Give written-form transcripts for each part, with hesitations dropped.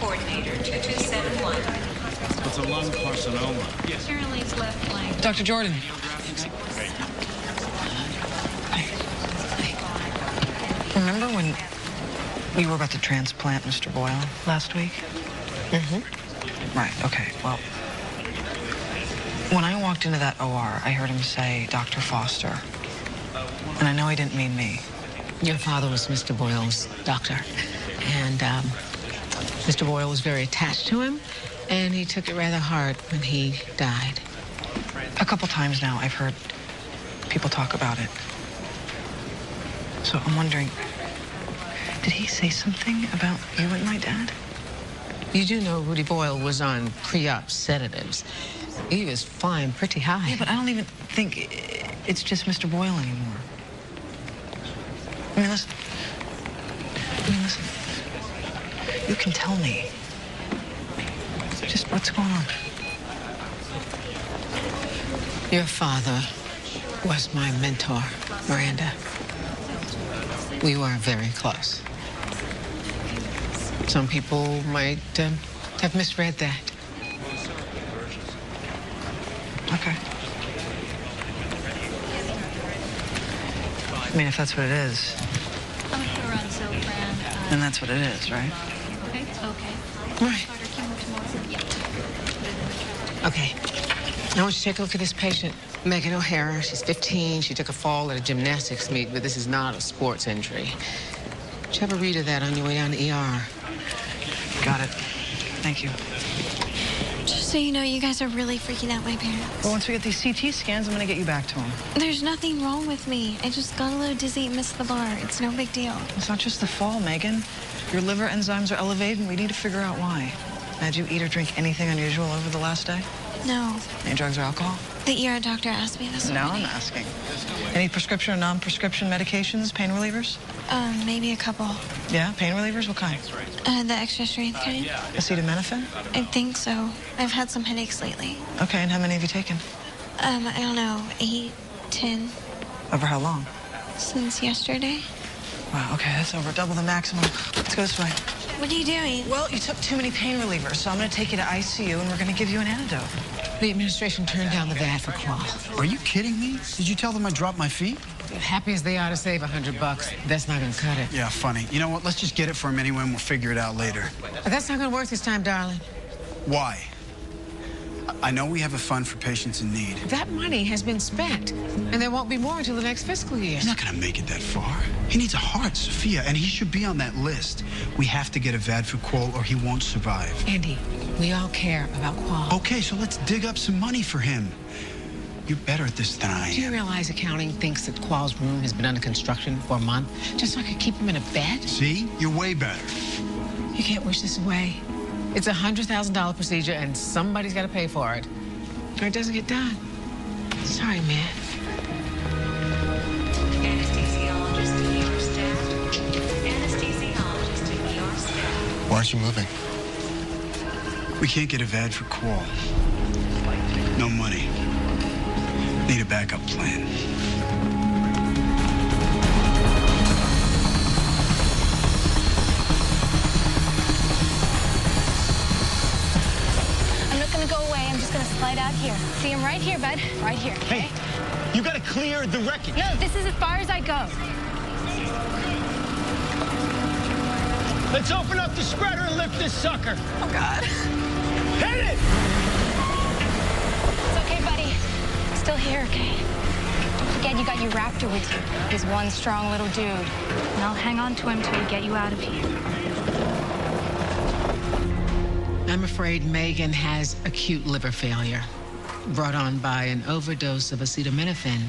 Coordinator 2271. It's a lung carcinoma. Yes. Shirley's left flank. Dr. Jordan. Remember when you were about to transplant Mr. Boyle last week? Mm-hmm. Right, okay, well, when I walked into that OR, I heard him say Dr. Foster. And I know he didn't mean me. Your father was Mr. Boyle's doctor. And Mr. Boyle was very attached to him, and he took it rather hard when he died. A couple times now, I've heard people talk about it. So I'm wondering, did he say something about you and my dad? You do know Rudy Boyle was on pre-op sedatives. He was flying pretty high. Yeah, but I don't even think it's just Mr. Boyle anymore. I mean, listen. You can tell me just what's going on. Your father was my mentor, Miranda. We were very close. Some people might have misread that. Okay. I mean, if that's what it is, then that's what it is, right? Okay. Right. Okay. I want you to take a look at this patient, Megan O'Hara. She's 15. She took a fall at a gymnastics meet, but this is not a sports injury. Did you have a read of that on your way down to ER? Got it. Thank you. Just so you know, you guys are really freaking out my parents. Well, once we get these CT scans, I'm going to get you back to them. There's nothing wrong with me. I just got a little dizzy and missed the bar. It's no big deal. It's not just the fall, Megan. Your liver enzymes are elevated, and we need to figure out why. Did you eat or drink anything unusual over the last day? No. Any drugs or alcohol? The ER doctor asked me this No, already. I'm asking. Any prescription or non-prescription medications, pain relievers? Maybe a couple. Yeah, pain relievers? What kind? The extra strength kind. Acetaminophen? I think so. I've had some headaches lately. Okay, and how many have you taken? I don't know, 8, 10. Over how long? Since yesterday. Wow, okay, that's over double the maximum. Let's go this way. What are you doing? Well, you took too many pain relievers, so I'm going to take you to ICU, and we're going to give you an antidote. The administration turned down the VAD for qual. Are you kidding me? Did you tell them I dropped my fee? Happy as they are to save $100, that's not going to cut it. Yeah, funny. You know what? Let's just get it for him anyway, and we'll figure it out later. But that's not going to work this time, darling. Why? I know we have a fund for patients in need. That money has been spent, and there won't be more until the next fiscal year. He's not going to make it that far. He needs a heart, Sophia, and he should be on that list. We have to get a VAD for qual or he won't survive. Andy, we all care about qual. Okay, so let's dig up some money for him. You're better at this than I Do you am. realize accounting thinks that Qual's room has been under construction for a month just so I could keep him in a bed? See? You're way better. You can't wish this away. It's a $100,000 procedure, and somebody's got to pay for it, or it doesn't get done. Sorry, man. Anesthesiologist to ER staff. Anesthesiologist to ER staff. Why aren't you moving? We can't get a VAD for qual. No money. Need a backup plan. I'm not gonna go away. I'm just gonna slide out here. See him right here, bud. Right here. Okay? Hey, you gotta clear the wreckage. No, this is as far as I go. Let's open up the spreader and lift this sucker. Oh, God. Hit it! It's okay, buddy. Still here, okay? Don't forget you got your raptor with you. He's one strong little dude. And I'll hang on to him till we get you out of here. I'm afraid Megan has acute liver failure, brought on by an overdose of acetaminophen.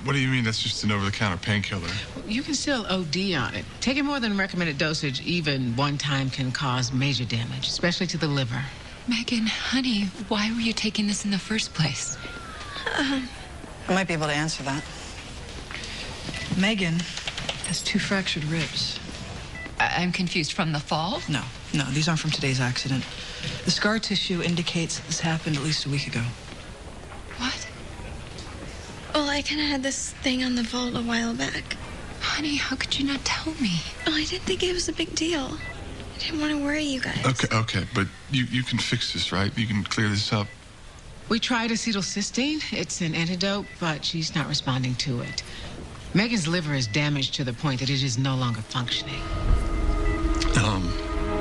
What do you mean that's just an over-the-counter painkiller? You can still OD on it. Taking more than recommended dosage even one time can cause major damage, especially to the liver. Megan, honey, why were you taking this in the first place? I might be able to answer that. Megan has 2 fractured ribs. I'm confused. From the fall? No, these aren't from today's accident. The scar tissue indicates this happened at least a week ago. What? Well, I kind of had this thing on the vault a while back. Honey, how could you not tell me? Oh, I didn't think it was a big deal. I didn't want to worry you guys. Okay, but you can fix this, right? You can clear this up. We tried acetylcysteine. It's an antidote, but she's not responding to it. Megan's liver is damaged to the point that it is no longer functioning.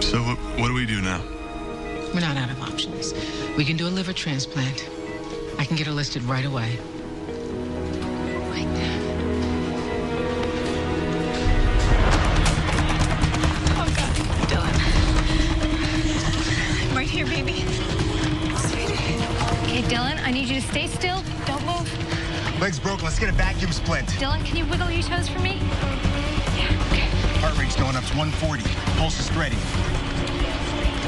So what do we do now? We're not out of options. We can do a liver transplant. I can get her listed right away. Like that. Oh, God. Dylan. I'm right here, baby. Sweetie. Okay, Dylan, I need you to stay still. Don't move. Leg's broken. Let's get a vacuum splint. Dylan, can you wiggle your toes for me? Yeah, okay. Heart rate's going up to 140. Pulse is steady.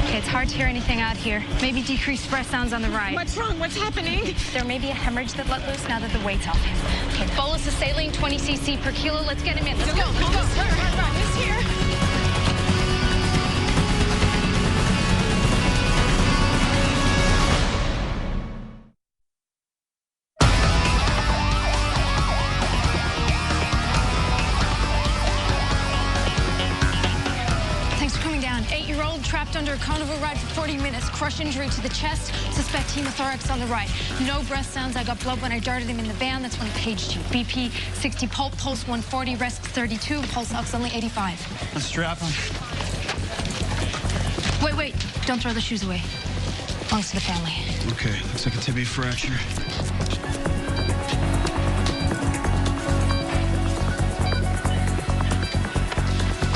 Okay, it's hard to hear anything out here. Maybe decreased breath sounds on the right. What's wrong? What's happening? There may be a hemorrhage that let loose now that the weight's off him. Okay, bolus of saline, 20 cc per kilo. Let's get him in. Let's go. Run. He's here. Trapped under a cone override for 40 minutes. Crush injury to the chest. Suspect hemothorax on the right. No breath sounds. I got blood when I darted him in the van. That's when I paged you. BP 60 pulse 140, rest 32, pulse ox only 85. Let's strap him. Wait. Don't throw the shoes away. Belongs to the family. Okay, looks like a tibia fracture.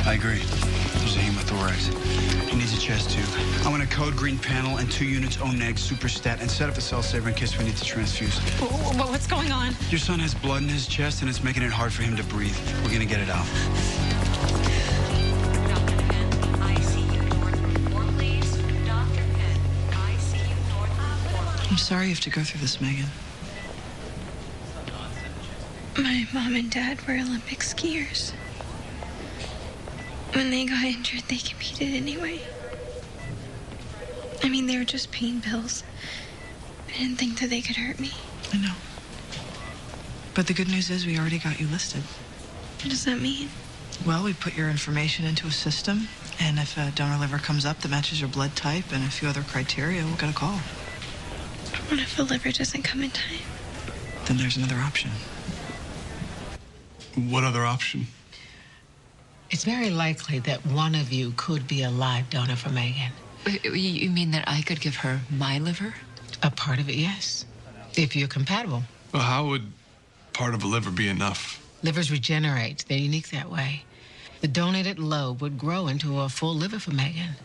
I agree. There's a hemothorax. He needs a chest tube. I want a code green panel and 2 units Moennig superstat and set up a cell saver in case we need to transfuse. What's going on? Your son has blood in his chest and it's making it hard for him to breathe. We're gonna get it out. Dr. Penn, ICU North Report, please. Dr. Penn, ICU North Report. I'm sorry you have to go through this, Megan. My mom and dad were Olympic skiers. When they got injured, they competed anyway. I mean, they were just pain pills. I didn't think that they could hurt me. I know. But the good news is we already got you listed. What does that mean? Well, we put your information into a system, and if a donor liver comes up that matches your blood type and a few other criteria, we'll get a call. What if a liver doesn't come in time? Then there's another option. What other option? It's very likely that one of you could be a live donor for Megan. You mean that I could give her my liver? A part of it, yes. If you're compatible. Well, how would part of a liver be enough? Livers regenerate. They're unique that way. The donated lobe would grow into a full liver for Megan.